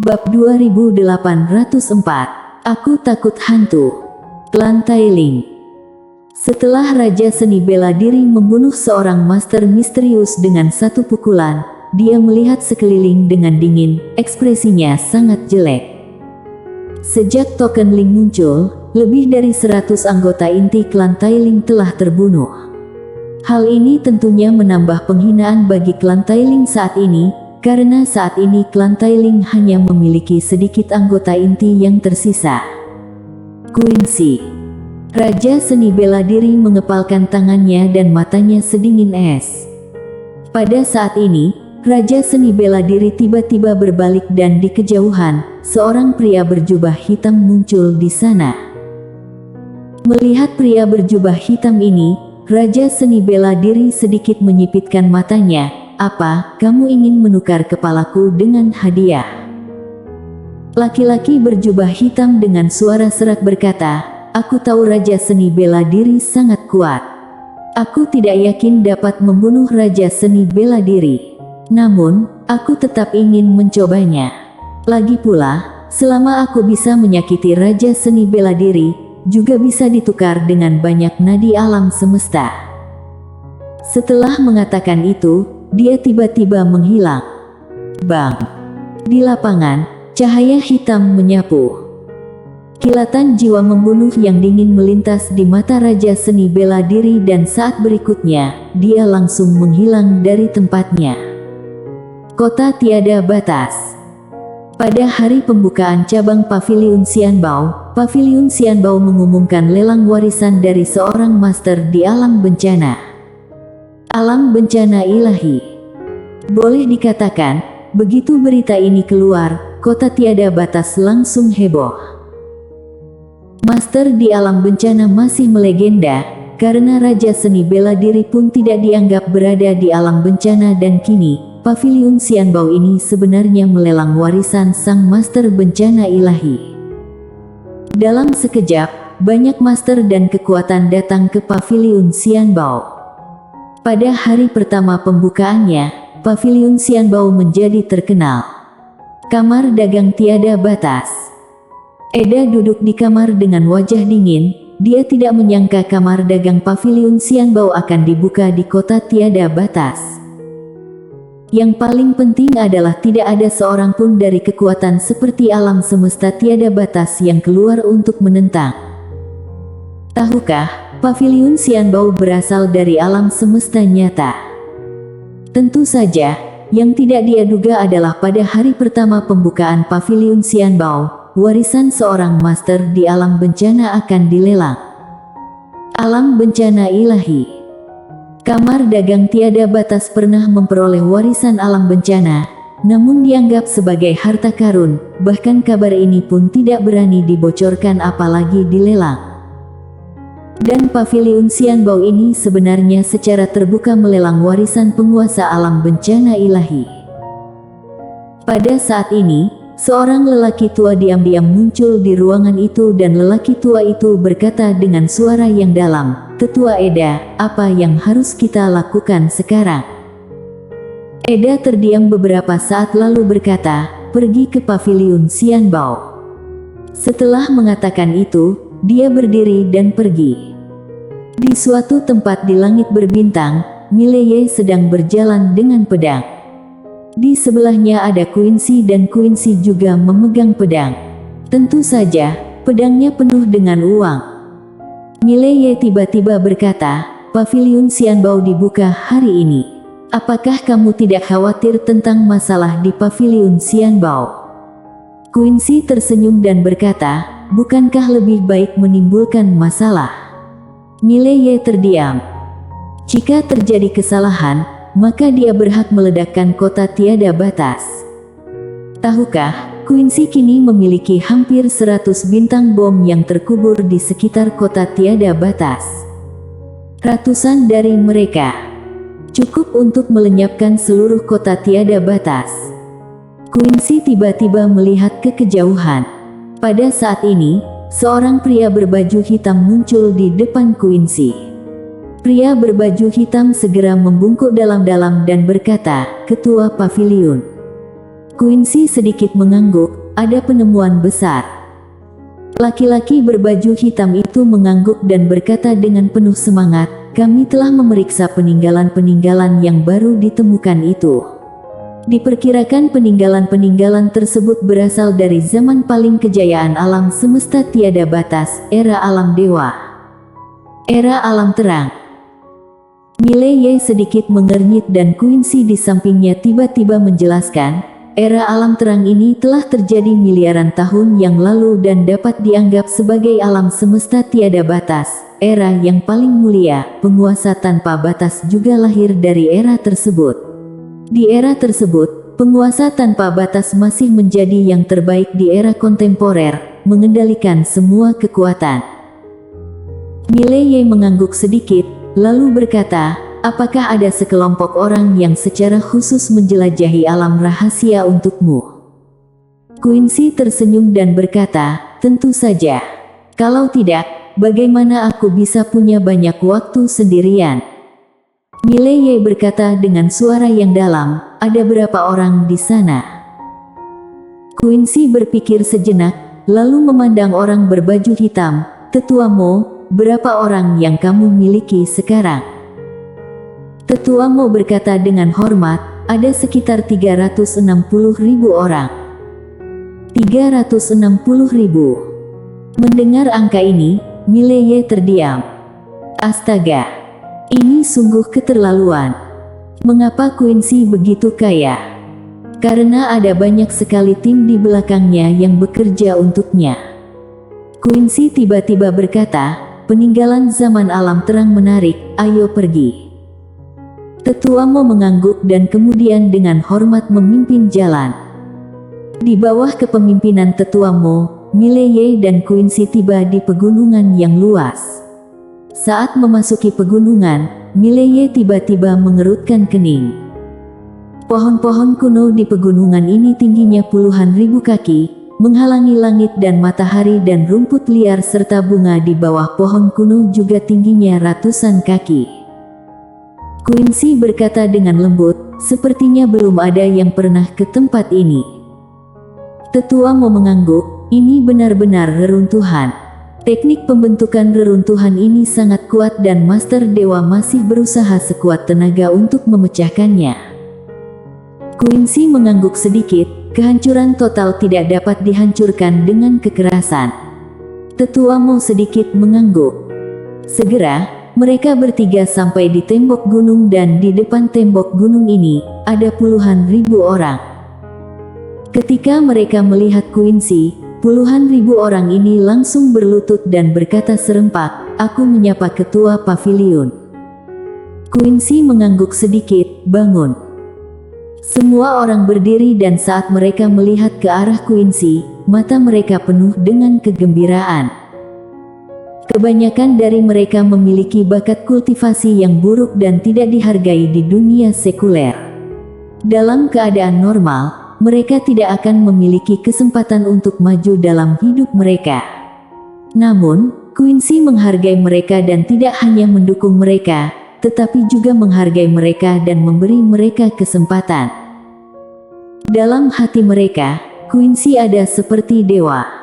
Bab 2804. Aku takut hantu. Klan Tailing. Setelah Raja Seni Bela Diri membunuh seorang master misterius dengan satu pukulan, dia melihat sekeliling dengan dingin, ekspresinya sangat jelek. Sejak token Ling muncul, lebih dari 100 anggota inti klan Tailing telah terbunuh. Hal ini tentunya menambah penghinaan bagi klan Tailing saat ini, karena saat ini klan Tailing hanya memiliki sedikit anggota inti yang tersisa. Quincy. Raja Seni Bela Diri mengepalkan tangannya dan matanya sedingin es. Pada saat ini, Raja Seni Bela Diri tiba-tiba berbalik dan di kejauhan, seorang pria berjubah hitam muncul di sana. Melihat pria berjubah hitam ini, Raja Seni Bela Diri sedikit menyipitkan matanya. Apa, kamu ingin menukar kepalaku dengan hadiah? Laki-laki berjubah hitam dengan suara serak berkata, aku tahu Raja Seni Bela Diri sangat kuat. Aku tidak yakin dapat membunuh Raja Seni Bela Diri. Namun, aku tetap ingin mencobanya. Lagi pula, selama aku bisa menyakiti Raja Seni Bela Diri, juga bisa ditukar dengan banyak nadi alam semesta. Setelah mengatakan itu, dia tiba-tiba menghilang. Bang! Di lapangan, cahaya hitam menyapu. Kilatan jiwa membunuh yang dingin melintas di mata Raja Seni Bela Diri dan saat berikutnya, dia langsung menghilang dari tempatnya. Kota Tiada Batas. Pada hari pembukaan cabang Paviliun Xianbao, Paviliun Xianbao mengumumkan lelang warisan dari seorang master di alam bencana. Alam bencana ilahi. Boleh dikatakan, begitu berita ini keluar, Kota Tiada Batas langsung heboh. Master di alam bencana masih melegenda, karena Raja Seni Bela Diri pun tidak dianggap berada di alam bencana dan kini, Paviliun Xianbao ini sebenarnya melelang warisan sang master bencana ilahi. Dalam sekejap, banyak master dan kekuatan datang ke Paviliun Xianbao. Pada hari pertama pembukaannya, Paviliun Xianbao menjadi terkenal. Kamar dagang tiada batas. Eda duduk di kamar dengan wajah dingin, dia tidak menyangka kamar dagang Paviliun Xianbao akan dibuka di kota tiada batas. Yang paling penting adalah tidak ada seorang pun dari kekuatan seperti alam semesta tiada batas yang keluar untuk menentang. Tahukah? Paviliun Xianbao berasal dari alam semesta nyata. Tentu saja, yang tidak dia duga adalah pada hari pertama pembukaan Paviliun Xianbao, warisan seorang master di alam bencana akan dilelang. Alam bencana ilahi. Kamar dagang tiada batas pernah memperoleh warisan alam bencana, namun dianggap sebagai harta karun, bahkan kabar ini pun tidak berani dibocorkan apalagi dilelang. Dan Paviliun Xianbao ini sebenarnya secara terbuka melelang warisan penguasa alam bencana ilahi. Pada saat ini, seorang lelaki tua diam-diam muncul di ruangan itu dan lelaki tua itu berkata dengan suara yang dalam, Tetua Eda, apa yang harus kita lakukan sekarang? Eda terdiam beberapa saat lalu berkata, pergi ke Paviliun Xianbao. Setelah mengatakan itu, dia berdiri dan pergi. Di suatu tempat di langit berbintang, Mileye sedang berjalan dengan pedang. Di sebelahnya ada Quincy dan Quincy juga memegang pedang. Tentu saja, pedangnya penuh dengan uang. Mileye tiba-tiba berkata, Paviliun Xianbao dibuka hari ini. Apakah kamu tidak khawatir tentang masalah di Paviliun Xianbao? Quincy tersenyum dan berkata, bukankah lebih baik menimbulkan masalah? Mileye terdiam. Jika terjadi kesalahan, maka dia berhak meledakkan kota tiada batas. Tahukah, Quincy kini memiliki hampir 100 bintang bom yang terkubur di sekitar kota tiada batas. Ratusan dari mereka cukup untuk melenyapkan seluruh kota tiada batas. Quincy tiba-tiba melihat ke kejauhan. Pada saat ini, seorang pria berbaju hitam muncul di depan Quincy. Pria berbaju hitam segera membungkuk dalam-dalam dan berkata, Ketua Paviliun. Quincy sedikit mengangguk, ada penemuan besar. Laki-laki berbaju hitam itu mengangguk dan berkata dengan penuh semangat, kami telah memeriksa peninggalan-peninggalan yang baru ditemukan itu. Diperkirakan peninggalan-peninggalan tersebut berasal dari zaman paling kejayaan alam semesta tiada batas, era alam dewa. Era alam terang. Miley sedikit mengernyit dan Quincy di sampingnya tiba-tiba menjelaskan, era alam terang ini telah terjadi miliaran tahun yang lalu dan dapat dianggap sebagai alam semesta tiada batas, era yang paling mulia, penguasa tanpa batas juga lahir dari era tersebut. Di era tersebut, penguasa tanpa batas masih menjadi yang terbaik di era kontemporer, mengendalikan semua kekuatan. Miley mengangguk sedikit, lalu berkata, apakah ada sekelompok orang yang secara khusus menjelajahi alam rahasia untukmu? Quincy tersenyum dan berkata, tentu saja. Kalau tidak, bagaimana aku bisa punya banyak waktu sendirian? Miley berkata dengan suara yang dalam, ada berapa orang di sana? Quincy berpikir sejenak, lalu memandang orang berbaju hitam, Tetua Mo, berapa orang yang kamu miliki sekarang? Tetua Mo berkata dengan hormat, ada sekitar 360.000 orang. 360.000. Mendengar angka ini, Miley terdiam. Astaga, ini sungguh keterlaluan. Mengapa Quincy begitu kaya? Karena ada banyak sekali tim di belakangnya yang bekerja untuknya. Quincy tiba-tiba berkata, peninggalan zaman alam terang menarik, ayo pergi. Tetua Mo mengangguk dan kemudian dengan hormat memimpin jalan. Di bawah kepemimpinan Tetua Mo, Miley dan Quincy tiba di pegunungan yang luas. Saat memasuki pegunungan, Miley tiba-tiba mengerutkan kening. Pohon-pohon kuno di pegunungan ini tingginya puluhan ribu kaki, menghalangi langit dan matahari dan rumput liar serta bunga di bawah pohon kuno juga tingginya ratusan kaki. Quincy berkata dengan lembut, sepertinya belum ada yang pernah ke tempat ini. Tetua Mo mengangguk, ini benar-benar reruntuhan. Teknik pembentukan reruntuhan ini sangat kuat dan Master Dewa masih berusaha sekuat tenaga untuk memecahkannya. Quincy mengangguk sedikit, kehancuran total tidak dapat dihancurkan dengan kekerasan. Tetua Mo sedikit mengangguk. Segera, mereka bertiga sampai di tembok gunung dan di depan tembok gunung ini, ada puluhan ribu orang. Ketika mereka melihat Quincy, puluhan ribu orang ini langsung berlutut dan berkata serempak, aku menyapa ketua pavilion. Quincy mengangguk sedikit, bangun. Semua orang berdiri dan saat mereka melihat ke arah Quincy, mata mereka penuh dengan kegembiraan. Kebanyakan dari mereka memiliki bakat kultivasi yang buruk dan tidak dihargai di dunia sekuler. Dalam keadaan normal, mereka tidak akan memiliki kesempatan untuk maju dalam hidup mereka. Namun, Quincy menghargai mereka dan tidak hanya mendukung mereka, tetapi juga menghargai mereka dan memberi mereka kesempatan. Dalam hati mereka, Quincy ada seperti dewa.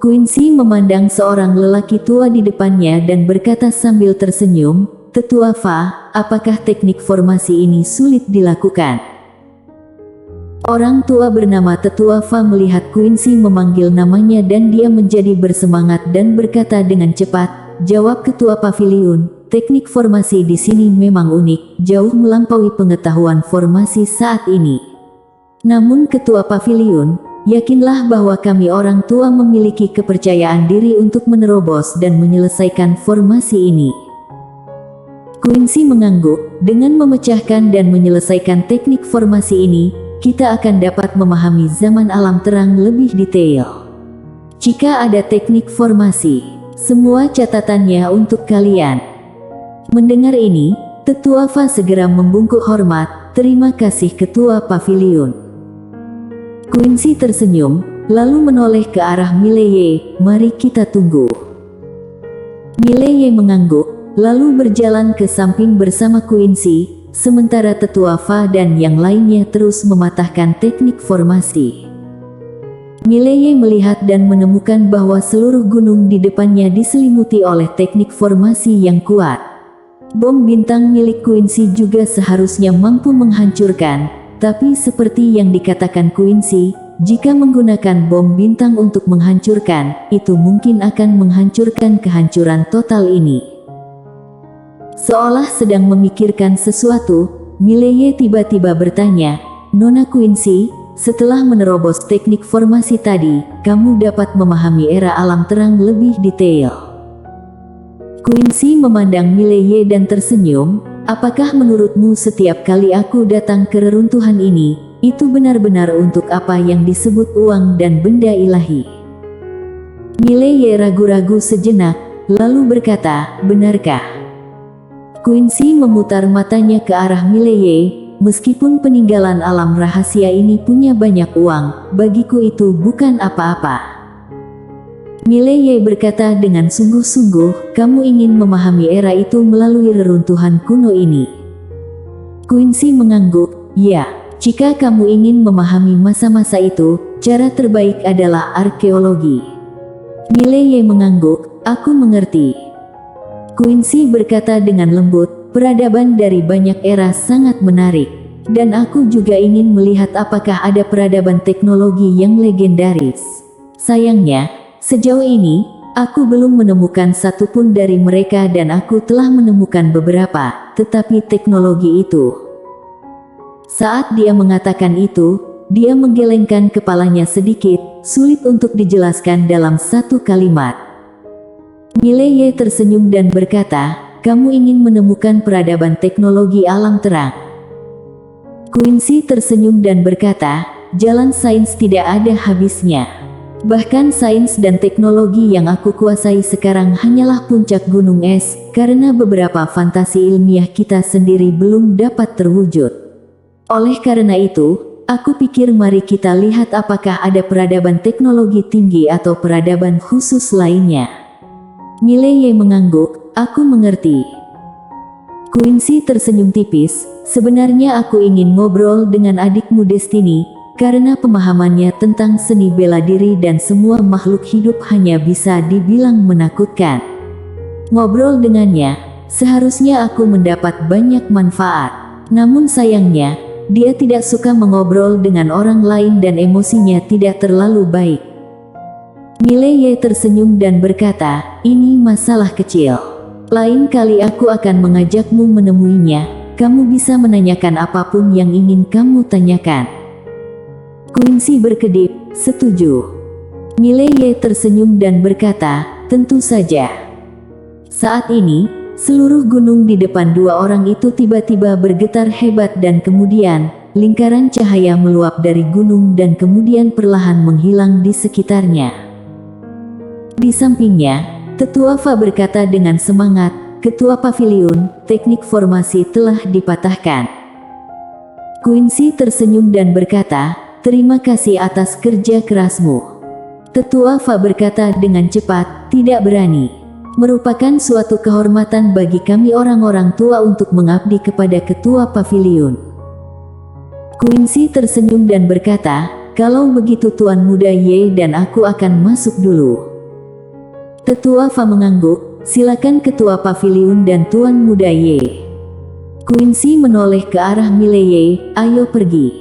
Quincy memandang seorang lelaki tua di depannya dan berkata sambil tersenyum, Tetua Fa, apakah teknik formasi ini sulit dilakukan? Orang tua bernama Tetua Fa melihat Quincy memanggil namanya dan dia menjadi bersemangat dan berkata dengan cepat, jawab ketua pavilion, teknik formasi di sini memang unik, jauh melampaui pengetahuan formasi saat ini. Namun ketua pavilion, yakinlah bahwa kami orang tua memiliki kepercayaan diri untuk menerobos dan menyelesaikan formasi ini. Quincy mengangguk, dengan memecahkan dan menyelesaikan teknik formasi ini, kita akan dapat memahami zaman alam terang lebih detail. Jika ada teknik formasi, semua catatannya untuk kalian. Mendengar ini, Tetua Fa segera membungkuk hormat, terima kasih ketua pavilion. Quincy tersenyum, lalu menoleh ke arah Miley, mari kita tunggu. Miley mengangguk, lalu berjalan ke samping bersama Quincy, sementara Tetua Fa dan yang lainnya terus mematahkan teknik formasi. Mileye melihat dan menemukan bahwa seluruh gunung di depannya diselimuti oleh teknik formasi yang kuat. Bom bintang milik Quincy juga seharusnya mampu menghancurkan, tapi seperti yang dikatakan Quincy, jika menggunakan bom bintang untuk menghancurkan, itu mungkin akan menghancurkan kehancuran total ini. Seolah sedang memikirkan sesuatu, Mileye tiba-tiba bertanya, "Nona Quincy, setelah menerobos teknik formasi tadi, kamu dapat memahami era alam terang lebih detail." Quincy memandang Mileye dan tersenyum, "Apakah menurutmu setiap kali aku datang ke reruntuhan ini, itu benar-benar untuk apa yang disebut uang dan benda ilahi?" Mileye ragu-ragu sejenak, lalu berkata, "Benarkah?" Quincy memutar matanya ke arah Mileye, "Meskipun peninggalan alam rahasia ini punya banyak uang, bagiku itu bukan apa-apa." Mileye berkata dengan sungguh-sungguh, "Kamu ingin memahami era itu melalui reruntuhan kuno ini." Quincy mengangguk, "Ya, jika kamu ingin memahami masa-masa itu, cara terbaik adalah arkeologi." Mileye mengangguk, "Aku mengerti." Quincy berkata dengan lembut, "Peradaban dari banyak era sangat menarik. Dan aku juga ingin melihat apakah ada peradaban teknologi yang legendaris. Sayangnya, sejauh ini, aku belum menemukan satupun dari mereka dan aku telah menemukan beberapa, tetapi teknologi itu." Saat dia mengatakan itu, dia menggelengkan kepalanya sedikit, sulit untuk dijelaskan dalam satu kalimat. Mileye tersenyum dan berkata, "Kamu ingin menemukan peradaban teknologi alam terang." Quincy tersenyum dan berkata, "Jalan sains tidak ada habisnya. Bahkan sains dan teknologi yang aku kuasai sekarang hanyalah puncak gunung es, karena beberapa fantasi ilmiah kita sendiri belum dapat terwujud. Oleh karena itu, aku pikir mari kita lihat apakah ada peradaban teknologi tinggi atau peradaban khusus lainnya." Mileye mengangguk, "Aku mengerti." Quincy tersenyum tipis, "Sebenarnya aku ingin ngobrol dengan adikmu Destiny, karena pemahamannya tentang seni bela diri dan semua makhluk hidup hanya bisa dibilang menakutkan. Ngobrol dengannya, seharusnya aku mendapat banyak manfaat. Namun sayangnya, dia tidak suka mengobrol dengan orang lain dan emosinya tidak terlalu baik." Mileye tersenyum dan berkata, "Ini masalah kecil. Lain kali aku akan mengajakmu menemuinya, kamu bisa menanyakan apapun yang ingin kamu tanyakan." Quincy berkedip, "Setuju." Mileye tersenyum dan berkata, "Tentu saja." Saat ini, seluruh gunung di depan dua orang itu tiba-tiba bergetar hebat dan kemudian, lingkaran cahaya meluap dari gunung dan kemudian perlahan menghilang di sekitarnya. Di sampingnya, Tetua Fa berkata dengan semangat, "Ketua Paviliun, teknik formasi telah dipatahkan." Quincy tersenyum dan berkata, "Terima kasih atas kerja kerasmu." Tetua Fa berkata dengan cepat, "Tidak berani. Merupakan suatu kehormatan bagi kami orang-orang tua untuk mengabdi kepada Ketua Paviliun." Quincy tersenyum dan berkata, "Kalau begitu Tuan Muda Ye dan aku akan masuk dulu." Tetua Fa mengangguk, "Silakan Ketua Paviliun dan Tuan Muda Ye." Quincy menoleh ke arah Mileye, "Ayo pergi."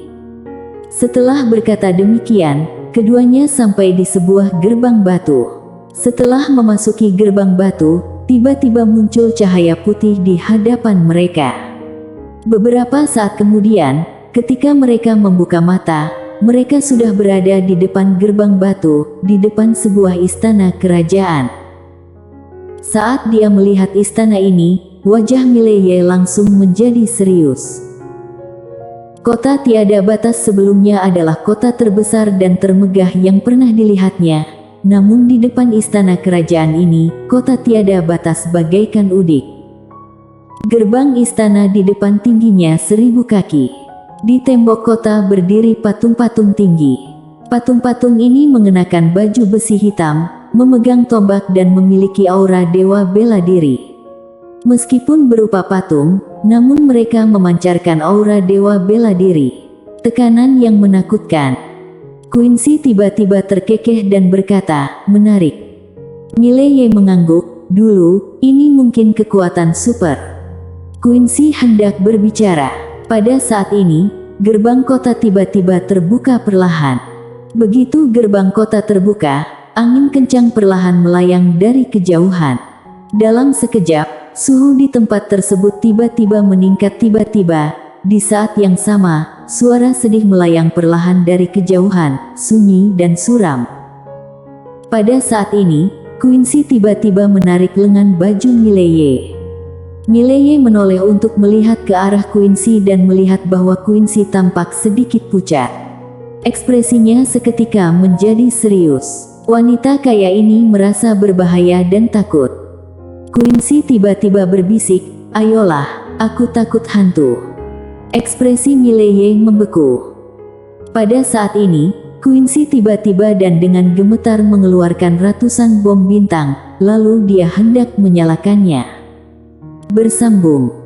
Setelah berkata demikian, keduanya sampai di sebuah gerbang batu. Setelah memasuki gerbang batu, tiba-tiba muncul cahaya putih di hadapan mereka. Beberapa saat kemudian, ketika mereka membuka mata, mereka sudah berada di depan gerbang batu, di depan sebuah istana kerajaan. Saat dia melihat istana ini, wajah Mileye langsung menjadi serius. Kota tiada batas sebelumnya adalah kota terbesar dan termegah yang pernah dilihatnya. Namun di depan istana kerajaan ini, kota tiada batas bagaikan udik. Gerbang istana di depan tingginya 1000 kaki. Di tembok kota berdiri patung-patung tinggi. Patung-patung ini mengenakan baju besi hitam, memegang tombak dan memiliki aura dewa bela diri. Meskipun berupa patung, namun mereka memancarkan aura dewa bela diri. Tekanan yang menakutkan. Quincy tiba-tiba terkekeh dan berkata, menarik. Mileye mengangguk, dulu, ini mungkin kekuatan super. Quincy hendak berbicara. Pada saat ini, gerbang kota tiba-tiba terbuka perlahan. Begitu gerbang kota terbuka, angin kencang perlahan melayang dari kejauhan. Dalam sekejap, suhu di tempat tersebut tiba-tiba meningkat tiba-tiba. Di saat yang sama, suara sedih melayang perlahan dari kejauhan, sunyi dan suram. Pada saat ini, Quincy tiba-tiba menarik lengan baju Mileye. Mileye menoleh untuk melihat ke arah Quincy dan melihat bahwa Quincy tampak sedikit pucat. Ekspresinya seketika menjadi serius. Wanita kaya ini merasa berbahaya dan takut. Quincy tiba-tiba berbisik, ayolah, aku takut hantu. Ekspresi Mileye membeku. Pada saat ini, Quincy tiba-tiba dan dengan gemetar mengeluarkan ratusan bom bintang, lalu dia hendak menyalakannya. Bersambung.